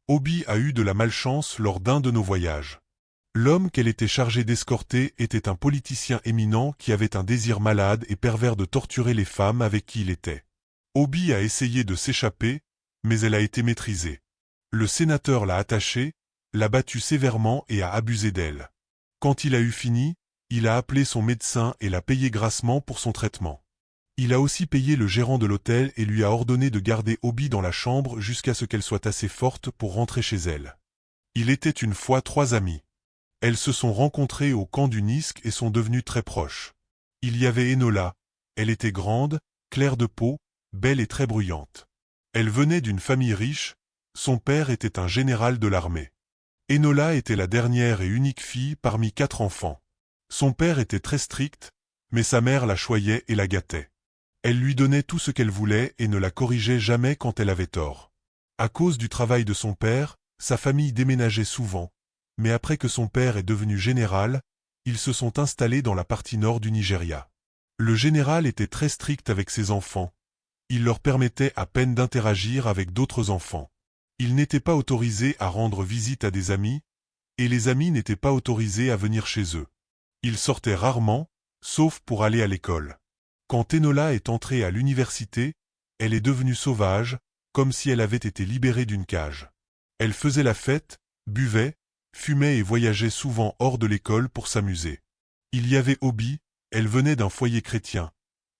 Obi a eu de la malchance lors d'un de nos voyages. L'homme qu'elle était chargée d'escorter était un politicien éminent qui avait un désir malade et pervers de torturer les femmes avec qui il était. Obi a essayé de s'échapper, mais elle a été maîtrisée. Le sénateur l'a attachée, l'a battue sévèrement et a abusé d'elle. Quand il a eu fini, il a appelé son médecin et l'a payé grassement pour son traitement. Il a aussi payé le gérant de l'hôtel et lui a ordonné de garder Obi dans la chambre jusqu'à ce qu'elle soit assez forte pour rentrer chez elle. Il était une fois 3 amis. Elles se sont rencontrées au camp du Nisk et sont devenues très proches. Il y avait Enola. Elle était grande, claire de peau, belle et très bruyante. Elle venait d'une famille riche, son père était un général de l'armée. Enola était la dernière et unique fille parmi 4 enfants. Son père était très strict, mais sa mère la choyait et la gâtait. Elle lui donnait tout ce qu'elle voulait et ne la corrigeait jamais quand elle avait tort. À cause du travail de son père, sa famille déménageait souvent, mais après que son père est devenu général, ils se sont installés dans la partie nord du Nigeria. Le général était très strict avec ses enfants. Il leur permettait à peine d'interagir avec d'autres enfants. Ils n'étaient pas autorisés à rendre visite à des amis, et les amis n'étaient pas autorisés à venir chez eux. Ils sortaient rarement, sauf pour aller à l'école. Quand Enola est entrée à l'université, elle est devenue sauvage, comme si elle avait été libérée d'une cage. Elle faisait la fête, buvait, fumait et voyageait souvent hors de l'école pour s'amuser. Il y avait Obi, elle venait d'un foyer chrétien.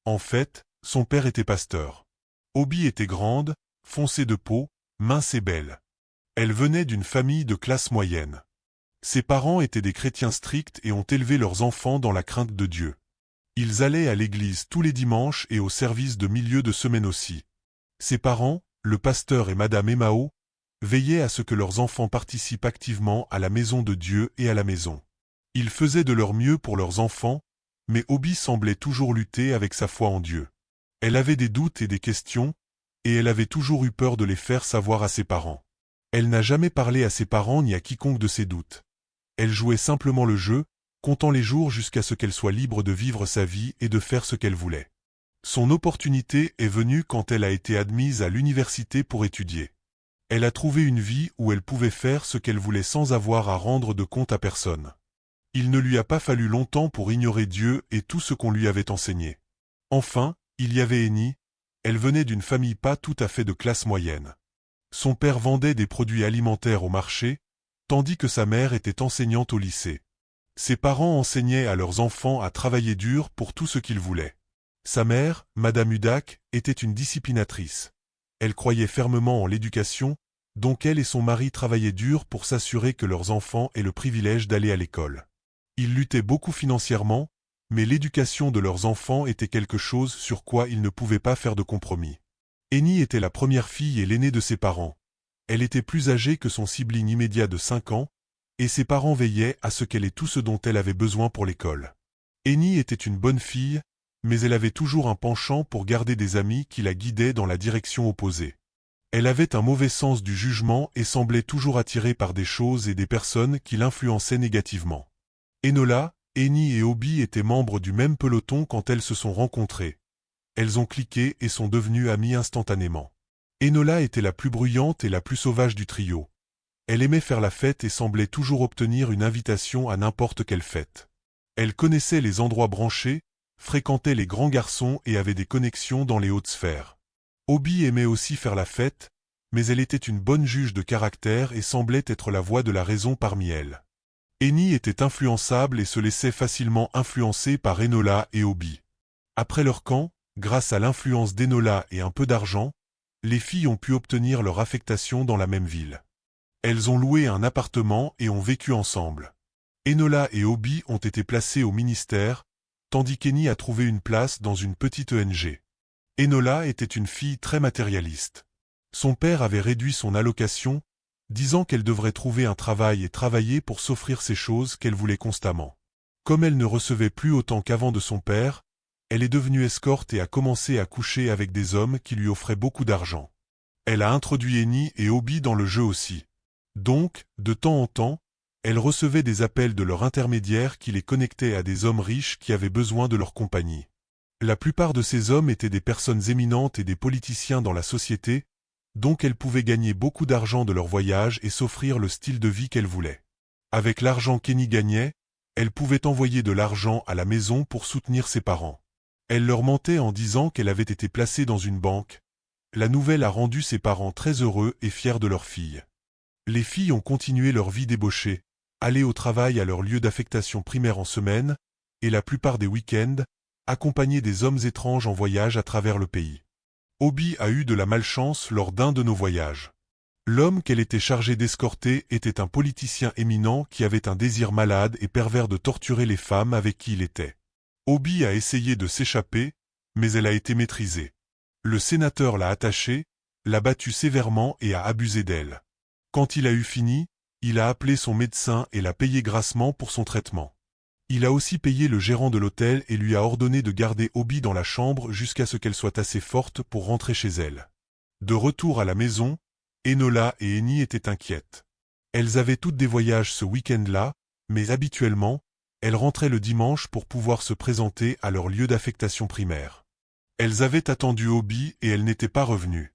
En fait, son père était pasteur. Obi était grande, foncée de peau, mince et belle. Elle venait d'une famille de classe moyenne. Ses parents étaient des chrétiens stricts et ont élevé leurs enfants dans la crainte de Dieu. Ils allaient à l'église tous les dimanches et au service de milieu de semaine aussi. Ses parents, le pasteur et Madame Emao, veillaient à ce que leurs enfants participent activement à la maison de Dieu et à la maison. Ils faisaient de leur mieux pour leurs enfants, mais Obi semblait toujours lutter avec sa foi en Dieu. Elle avait des doutes et des questions, et elle avait toujours eu peur de les faire savoir à ses parents. Elle n'a jamais parlé à ses parents ni à quiconque de ses doutes. Elle jouait simplement le jeu, comptant les jours jusqu'à ce qu'elle soit libre de vivre sa vie et de faire ce qu'elle voulait. Son opportunité est venue quand elle a été admise à l'université pour étudier. Elle a trouvé une vie où elle pouvait faire ce qu'elle voulait sans avoir à rendre de compte à personne. Il ne lui a pas fallu longtemps pour ignorer Dieu et tout ce qu'on lui avait enseigné. Enfin, il y avait Eni, elle venait d'une famille pas tout à fait de classe moyenne. Son père vendait des produits alimentaires au marché, tandis que sa mère était enseignante au lycée. Ses parents enseignaient à leurs enfants à travailler dur pour tout ce qu'ils voulaient. Sa mère, Madame Hudak, était une disciplinatrice. Elle croyait fermement en l'éducation, donc elle et son mari travaillaient dur pour s'assurer que leurs enfants aient le privilège d'aller à l'école. Ils luttaient beaucoup financièrement, mais l'éducation de leurs enfants était quelque chose sur quoi ils ne pouvaient pas faire de compromis. Eni était la première fille et l'aînée de ses parents. Elle était plus âgée que son sibling immédiat de 5 ans, et ses parents veillaient à ce qu'elle ait tout ce dont elle avait besoin pour l'école. Eni était une bonne fille, mais elle avait toujours un penchant pour garder des amis qui la guidaient dans la direction opposée. Elle avait un mauvais sens du jugement et semblait toujours attirée par des choses et des personnes qui l'influençaient négativement. Enola, Eni et Obi étaient membres du même peloton quand elles se sont rencontrées. Elles ont cliqué et sont devenues amies instantanément. Enola était la plus bruyante et la plus sauvage du trio. Elle aimait faire la fête et semblait toujours obtenir une invitation à n'importe quelle fête. Elle connaissait les endroits branchés, fréquentait les grands garçons et avait des connexions dans les hautes sphères. Obi aimait aussi faire la fête, mais elle était une bonne juge de caractère et semblait être la voix de la raison parmi elles. Eni était influençable et se laissait facilement influencer par Enola et Obi. Après leur camp, grâce à l'influence d'Enola et un peu d'argent, les filles ont pu obtenir leur affectation dans la même ville. Elles ont loué un appartement et ont vécu ensemble. Enola et Obi ont été placés au ministère, tandis qu'Eni a trouvé une place dans une petite ONG. Enola était une fille très matérialiste. Son père avait réduit son allocation, disant qu'elle devrait trouver un travail et travailler pour s'offrir ces choses qu'elle voulait constamment. Comme elle ne recevait plus autant qu'avant de son père, elle est devenue escorte et a commencé à coucher avec des hommes qui lui offraient beaucoup d'argent. Elle a introduit Eni et Obi dans le jeu aussi. Donc, de temps en temps, elle recevait des appels de leur intermédiaire qui les connectaient à des hommes riches qui avaient besoin de leur compagnie. La plupart de ces hommes étaient des personnes éminentes et des politiciens dans la société, Donc elle pouvait gagner beaucoup d'argent de leur voyage et s'offrir le style de vie qu'elle voulait. Avec l'argent qu'Eni gagnait, elle pouvait envoyer de l'argent à la maison pour soutenir ses parents. Elle leur mentait en disant qu'elle avait été placée dans une banque. La nouvelle a rendu ses parents très heureux et fiers de leur fille. Les filles ont continué leur vie débauchée, allaient au travail à leur lieu d'affectation primaire en semaine, et la plupart des week-ends, accompagnées des hommes étranges en voyage à travers le pays. Obi a eu de la malchance lors d'un de nos voyages. L'homme qu'elle était chargée d'escorter était un politicien éminent qui avait un désir malade et pervers de torturer les femmes avec qui il était. Obi a essayé de s'échapper, mais elle a été maîtrisée. Le sénateur l'a attachée, l'a battue sévèrement et a abusé d'elle. Quand il a eu fini, il a appelé son médecin et l'a payé grassement pour son traitement. Il a aussi payé le gérant de l'hôtel et lui a ordonné de garder Obi dans la chambre jusqu'à ce qu'elle soit assez forte pour rentrer chez elle. De retour à la maison, Enola et Eni étaient inquiètes. Elles avaient toutes des voyages ce week-end-là, mais habituellement, elles rentraient le dimanche pour pouvoir se présenter à leur lieu d'affectation primaire. Elles avaient attendu Obi et elle n'était pas revenue.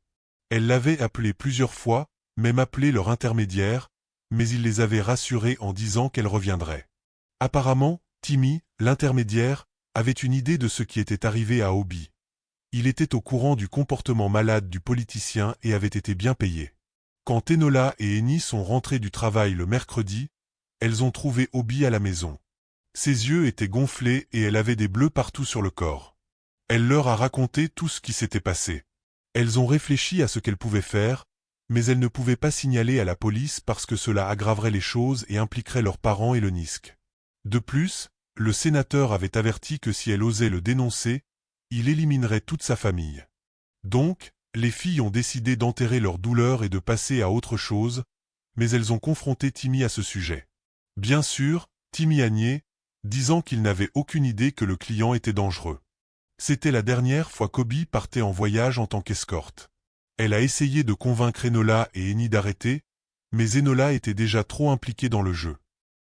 Elles l'avaient appelé plusieurs fois, même appelé leur intermédiaire, mais il les avait rassurées en disant qu'elle reviendrait. Apparemment, Timmy, l'intermédiaire, avait une idée de ce qui était arrivé à Obi. Il était au courant du comportement malade du politicien et avait été bien payé. Quand Enola et Eni sont rentrées du travail le mercredi, elles ont trouvé Obi à la maison. Ses yeux étaient gonflés et elle avait des bleus partout sur le corps. Elle leur a raconté tout ce qui s'était passé. Elles ont réfléchi à ce qu'elles pouvaient faire, mais elles ne pouvaient pas signaler à la police parce que cela aggraverait les choses et impliquerait leurs parents et le NISC. De plus, le sénateur avait averti que si elle osait le dénoncer, il éliminerait toute sa famille. Donc, les filles ont décidé d'enterrer leur douleur et de passer à autre chose, mais elles ont confronté Timmy à ce sujet. Bien sûr, Timmy a nié, disant qu'il n'avait aucune idée que le client était dangereux. C'était la dernière fois qu'Obi partait en voyage en tant qu'escorte. Elle a essayé de convaincre Enola et Eni d'arrêter, mais Enola était déjà trop impliquée dans le jeu.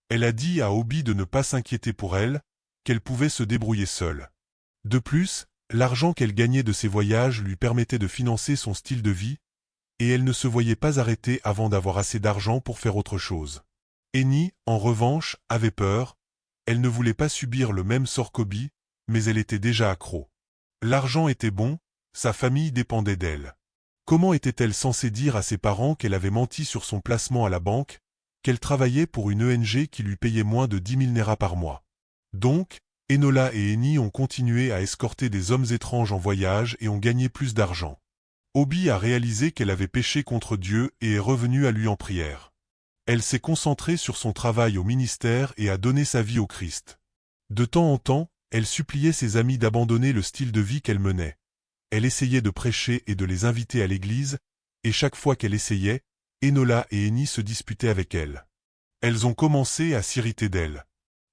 Elle a dit à Obi de ne pas s'inquiéter pour elle, qu'elle pouvait se débrouiller seule. De plus, l'argent qu'elle gagnait de ses voyages lui permettait de financer son style de vie, et elle ne se voyait pas arrêter avant d'avoir assez d'argent pour faire autre chose. Eni, en revanche, avait peur. Elle ne voulait pas subir le même sort qu'Obi, mais elle était déjà accro. L'argent était bon, sa famille dépendait d'elle. Comment était-elle censée dire à ses parents qu'elle avait menti sur son placement à la banque, qu'elle travaillait pour une ONG qui lui payait moins de 10 000 Nera par mois? Donc, Enola et Eni ont continué à escorter des hommes étranges en voyage et ont gagné plus d'argent. Obi a réalisé qu'elle avait péché contre Dieu et est revenue à lui en prière. Elle s'est concentrée sur son travail au ministère et a donné sa vie au Christ. De temps en temps, elle suppliait ses amis d'abandonner le style de vie qu'elle menait. Elle essayait de prêcher et de les inviter à l'église, et chaque fois qu'elle essayait, Enola et Eni se disputaient avec elle. Elles ont commencé à s'irriter d'elle.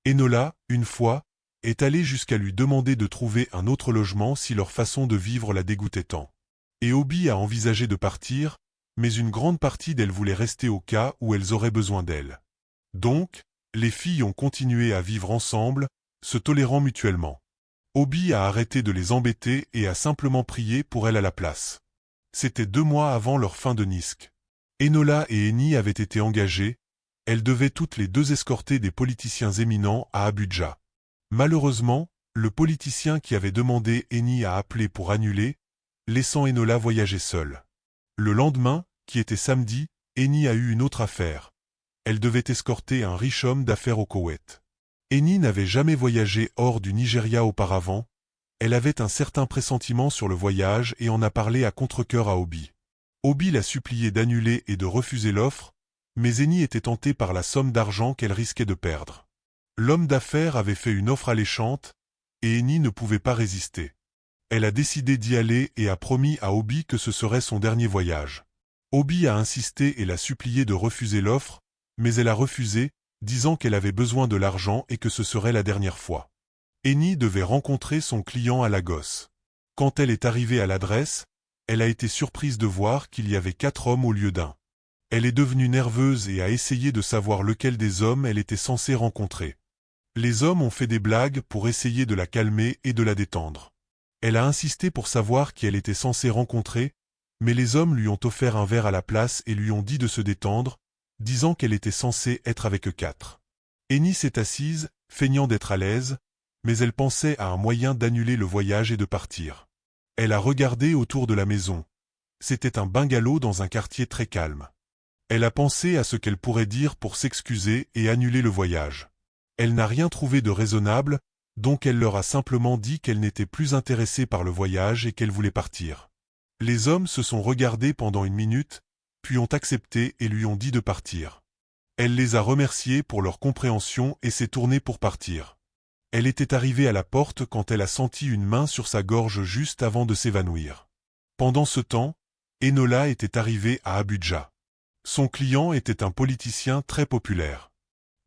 Enola, une fois, est allée jusqu'à lui demander de trouver un autre logement si leur façon de vivre la dégoûtait tant. Et Obi a envisagé de partir, mais une grande partie d'elles voulait rester au cas où elles auraient besoin d'elle. Donc, les filles ont continué à vivre ensemble, se tolérant mutuellement. Obi a arrêté de les embêter et a simplement prié pour elle à la place. C'était 2 mois avant leur fin de NISC. Enola et Eni avaient été engagées, elles devaient toutes les deux escorter des politiciens éminents à Abuja. Malheureusement, le politicien qui avait demandé Eni a appelé pour annuler, laissant Enola voyager seule. Le lendemain, qui était samedi, Eni a eu une autre affaire. Elle devait escorter un riche homme d'affaires au Koweït. Eni n'avait jamais voyagé hors du Nigeria auparavant, elle avait un certain pressentiment sur le voyage et en a parlé à contre-cœur à Obi. Obi l'a supplié d'annuler et de refuser l'offre, mais Eni était tentée par la somme d'argent qu'elle risquait de perdre. L'homme d'affaires avait fait une offre alléchante, et Eni ne pouvait pas résister. Elle a décidé d'y aller et a promis à Obi que ce serait son dernier voyage. Obi a insisté et l'a supplié de refuser l'offre, mais elle a refusé, disant qu'elle avait besoin de l'argent et que ce serait la dernière fois. Eni devait rencontrer son client à Lagos. Quand elle est arrivée à l'adresse, elle a été surprise de voir qu'il y avait 4 hommes au lieu d'un. Elle est devenue nerveuse et a essayé de savoir lequel des hommes elle était censée rencontrer. Les hommes ont fait des blagues pour essayer de la calmer et de la détendre. Elle a insisté pour savoir qui elle était censée rencontrer, Mais les hommes lui ont offert un verre à la place et lui ont dit de se détendre, disant qu'elle était censée être avec eux quatre. Henny s'est assise, feignant d'être à l'aise, mais elle pensait à un moyen d'annuler le voyage et de partir. Elle a regardé autour de la maison. C'était un bungalow dans un quartier très calme. Elle a pensé à ce qu'elle pourrait dire pour s'excuser et annuler le voyage. Elle n'a rien trouvé de raisonnable, donc elle leur a simplement dit qu'elle n'était plus intéressée par le voyage et qu'elle voulait partir. Les hommes se sont regardés pendant une minute, puis ont accepté et lui ont dit de partir. Elle les a remerciés pour leur compréhension et s'est tournée pour partir. Elle était arrivée à la porte quand elle a senti une main sur sa gorge juste avant de s'évanouir. Pendant ce temps, Enola était arrivée à Abuja. Son client était un politicien très populaire.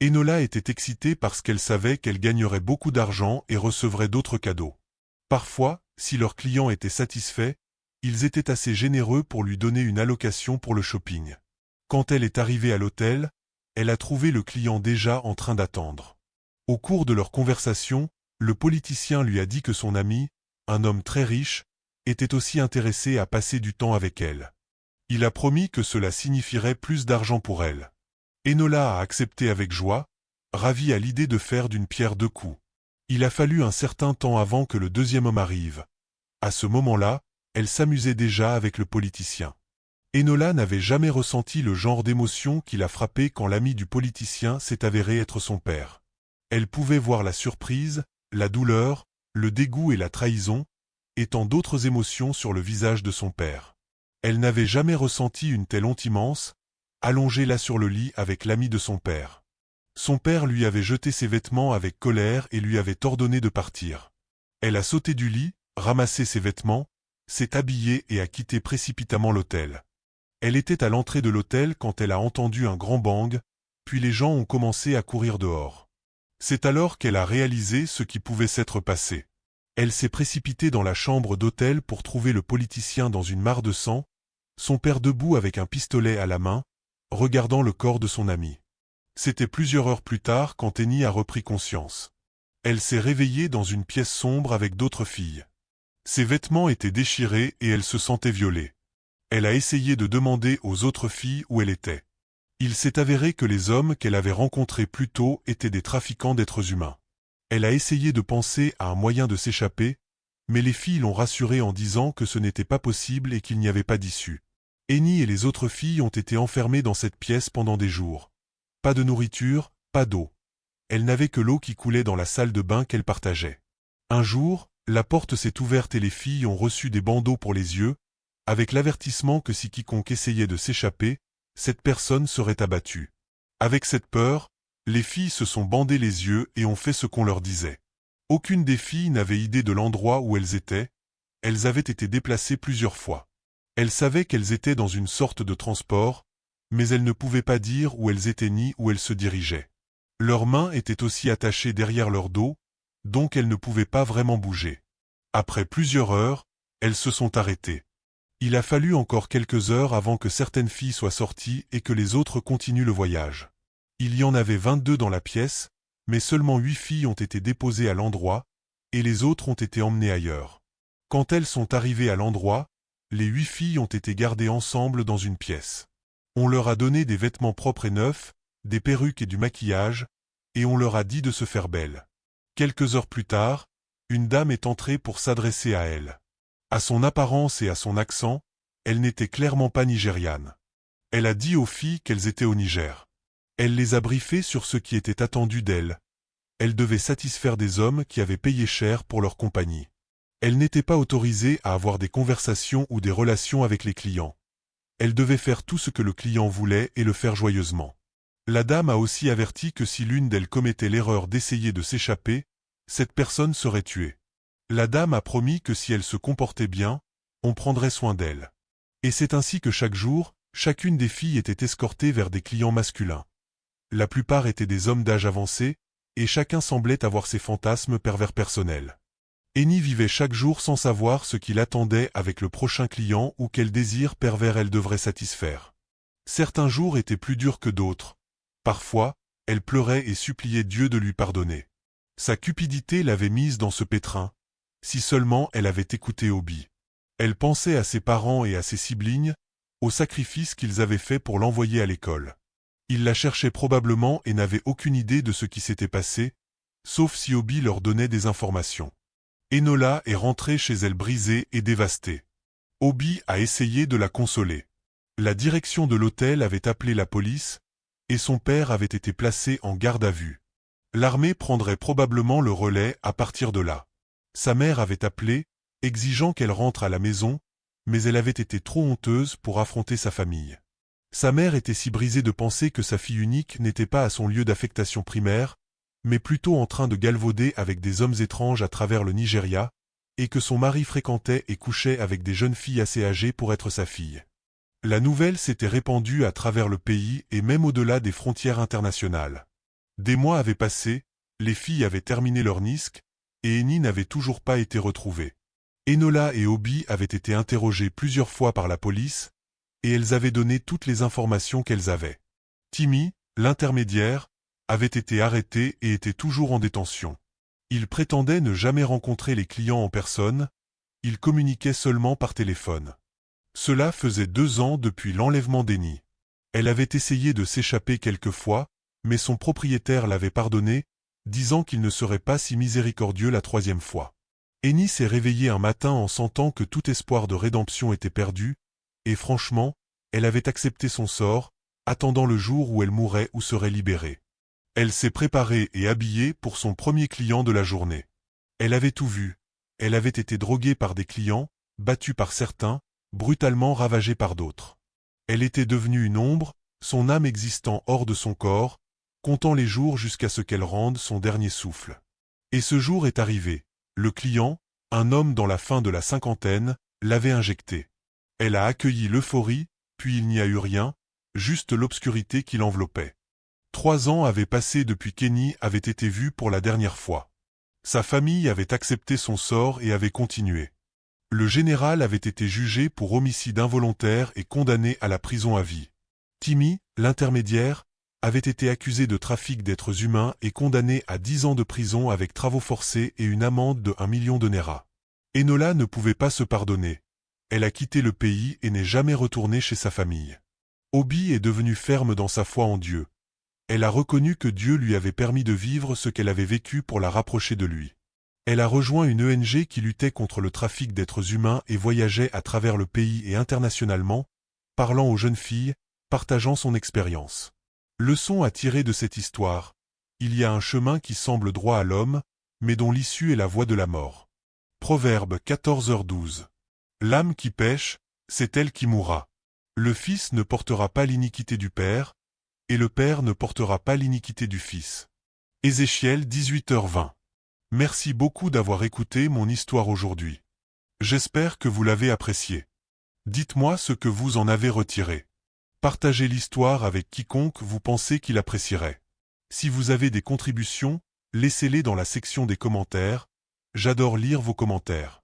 Enola était excitée parce qu'elle savait qu'elle gagnerait beaucoup d'argent et recevrait d'autres cadeaux. Parfois, si leur client était satisfait, ils étaient assez généreux pour lui donner une allocation pour le shopping. Quand elle est arrivée à l'hôtel, elle a trouvé le client déjà en train d'attendre. Au cours de leur conversation, le politicien lui a dit que son ami, un homme très riche, était aussi intéressé à passer du temps avec elle. Il a promis que cela signifierait plus d'argent pour elle. Enola a accepté avec joie, ravie à l'idée de faire d'une pierre deux coups. Il a fallu un certain temps avant que le deuxième homme arrive. À ce moment-là, elle s'amusait déjà avec le politicien. Enola n'avait jamais ressenti le genre d'émotion qui l'a frappée quand l'ami du politicien s'est avéré être son père. Elle pouvait voir la surprise, la douleur, le dégoût et la trahison, et tant d'autres émotions sur le visage de son père. Elle n'avait jamais ressenti une telle honte immense, allongée là sur le lit avec l'ami de son père. Son père lui avait jeté ses vêtements avec colère et lui avait ordonné de partir. Elle a sauté du lit, ramassé ses vêtements, s'est habillée et a quitté précipitamment l'hôtel. Elle était à l'entrée de l'hôtel quand elle a entendu un grand bang, puis les gens ont commencé à courir dehors. C'est alors qu'elle a réalisé ce qui pouvait s'être passé. Elle s'est précipitée dans la chambre d'hôtel pour trouver le politicien dans une mare de sang, son père debout avec un pistolet à la main, regardant le corps de son ami. C'était plusieurs heures plus tard quand Henny a repris conscience. Elle s'est réveillée dans une pièce sombre avec d'autres filles. Ses vêtements étaient déchirés et elle se sentait violée. Elle a essayé de demander aux autres filles où elle était. Il s'est avéré que les hommes qu'elle avait rencontrés plus tôt étaient des trafiquants d'êtres humains. Elle a essayé de penser à un moyen de s'échapper, mais les filles l'ont rassurée en disant que ce n'était pas possible et qu'il n'y avait pas d'issue. Henny et les autres filles ont été enfermées dans cette pièce pendant des jours. Pas de nourriture, pas d'eau. Elle n'avait que l'eau qui coulait dans la salle de bain qu'elle partageait. Un jour, la porte s'est ouverte et les filles ont reçu des bandeaux pour les yeux, avec l'avertissement que si quiconque essayait de s'échapper, cette personne serait abattue. Avec cette peur, les filles se sont bandées les yeux et ont fait ce qu'on leur disait. Aucune des filles n'avait idée de l'endroit où elles étaient, elles avaient été déplacées plusieurs fois. Elles savaient qu'elles étaient dans une sorte de transport, mais elles ne pouvaient pas dire où elles étaient ni où elles se dirigeaient. Leurs mains étaient aussi attachées derrière leur dos, donc elles ne pouvaient pas vraiment bouger. Après plusieurs heures, elles se sont arrêtées. Il a fallu encore quelques heures avant que certaines filles soient sorties et que les autres continuent le voyage. Il y en avait 22 dans la pièce, mais seulement 8 filles ont été déposées à l'endroit, et les autres ont été emmenées ailleurs. Quand elles sont arrivées à l'endroit, les 8 filles ont été gardées ensemble dans une pièce. On leur a donné des vêtements propres et neufs, des perruques et du maquillage, et on leur a dit de se faire belle. Quelques heures plus tard, une dame est entrée pour s'adresser à elles. À son apparence et à son accent, elle n'était clairement pas nigériane. Elle a dit aux filles qu'elles étaient au Niger. Elle les a briefées sur ce qui était attendu d'elles. Elles devaient satisfaire des hommes qui avaient payé cher pour leur compagnie. Elles n'étaient pas autorisées à avoir des conversations ou des relations avec les clients. Elles devaient faire tout ce que le client voulait et le faire joyeusement. La dame a aussi averti que si l'une d'elles commettait l'erreur d'essayer de s'échapper, cette personne serait tuée. La dame a promis que si elle se comportait bien, on prendrait soin d'elle. Et c'est ainsi que chaque jour, chacune des filles était escortée vers des clients masculins. La plupart étaient des hommes d'âge avancé, et chacun semblait avoir ses fantasmes pervers personnels. Henny vivait chaque jour sans savoir ce qui l'attendait avec le prochain client ou quel désir pervers elle devrait satisfaire. Certains jours étaient plus durs que d'autres. Parfois, elle pleurait et suppliait Dieu de lui pardonner. Sa cupidité l'avait mise dans ce pétrin. Si seulement elle avait écouté Obi. Elle pensait à ses parents et à ses siblings, au sacrifice qu'ils avaient fait pour l'envoyer à l'école. Ils la cherchaient probablement et n'avaient aucune idée de ce qui s'était passé, sauf si Obi leur donnait des informations. Enola est rentrée chez elle brisée et dévastée. Obi a essayé de la consoler. La direction de l'hôtel avait appelé la police, et son père avait été placé en garde à vue. L'armée prendrait probablement le relais à partir de là. Sa mère avait appelé, exigeant qu'elle rentre à la maison, mais elle avait été trop honteuse pour affronter sa famille. Sa mère était si brisée de penser que sa fille unique n'était pas à son lieu d'affectation primaire, mais plutôt en train de galvauder avec des hommes étranges à travers le Nigeria, et que son mari fréquentait et couchait avec des jeunes filles assez âgées pour être sa fille. La nouvelle s'était répandue à travers le pays et même au-delà des frontières internationales. Des mois avaient passé, les filles avaient terminé leur NISC, et Eni n'avait toujours pas été retrouvée. Enola et Obi avaient été interrogées plusieurs fois par la police, et elles avaient donné toutes les informations qu'elles avaient. Timmy, l'intermédiaire, avait été arrêté et était toujours en détention. Il prétendait ne jamais rencontrer les clients en personne, il communiquait seulement par téléphone. Cela faisait 2 ans depuis l'enlèvement d'Eni. Elle avait essayé de s'échapper quelques fois, mais son propriétaire l'avait pardonné, disant qu'il ne serait pas si miséricordieux la 3e fois. Eni s'est réveillée un matin en sentant que tout espoir de rédemption était perdu, et franchement, elle avait accepté son sort, attendant le jour où elle mourrait ou serait libérée. Elle s'est préparée et habillée pour son premier client de la journée. Elle avait tout vu. Elle avait été droguée par des clients, battue par certains, brutalement ravagée par d'autres. Elle était devenue une ombre, son âme existant hors de son corps, comptant les jours jusqu'à ce qu'elle rende son dernier souffle. Et ce jour est arrivé. Le client, un homme dans la fin de la 50aine, l'avait injectée. Elle a accueilli l'euphorie, puis il n'y a eu rien, juste l'obscurité qui l'enveloppait. 3 ans avaient passé depuis qu'Eni avait été vue pour la dernière fois. Sa famille avait accepté son sort et avait continué. Le général avait été jugé pour homicide involontaire et condamné à la prison à vie. Timmy, l'intermédiaire, avait été accusé de trafic d'êtres humains et condamné à 10 ans de prison avec travaux forcés et une amende de 1 million de Naira. Enola ne pouvait pas se pardonner. Elle a quitté le pays et n'est jamais retournée chez sa famille. Obi est devenue ferme dans sa foi en Dieu. Elle a reconnu que Dieu lui avait permis de vivre ce qu'elle avait vécu pour la rapprocher de lui. Elle a rejoint une ONG qui luttait contre le trafic d'êtres humains et voyageait à travers le pays et internationalement, parlant aux jeunes filles, partageant son expérience. Leçon à tirer de cette histoire, il y a un chemin qui semble droit à l'homme, mais dont l'issue est la voie de la mort. Proverbe 14h12. L'âme qui pêche, c'est elle qui mourra. Le fils ne portera pas l'iniquité du père, et le père ne portera pas l'iniquité du fils. Ézéchiel 18h20. Merci beaucoup d'avoir écouté mon histoire aujourd'hui. J'espère que vous l'avez appréciée. Dites-moi ce que vous en avez retiré. Partagez l'histoire avec quiconque vous pensez qu'il apprécierait. Si vous avez des contributions, laissez-les dans la section des commentaires. J'adore lire vos commentaires.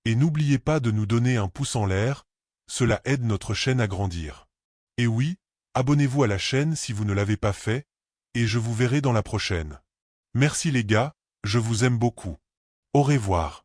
Et n'oubliez pas de nous donner un pouce en l'air, cela aide notre chaîne à grandir. Et oui, abonnez-vous à la chaîne si vous ne l'avez pas fait, et je vous verrai dans la prochaine. Merci les gars, je vous aime beaucoup. Au revoir.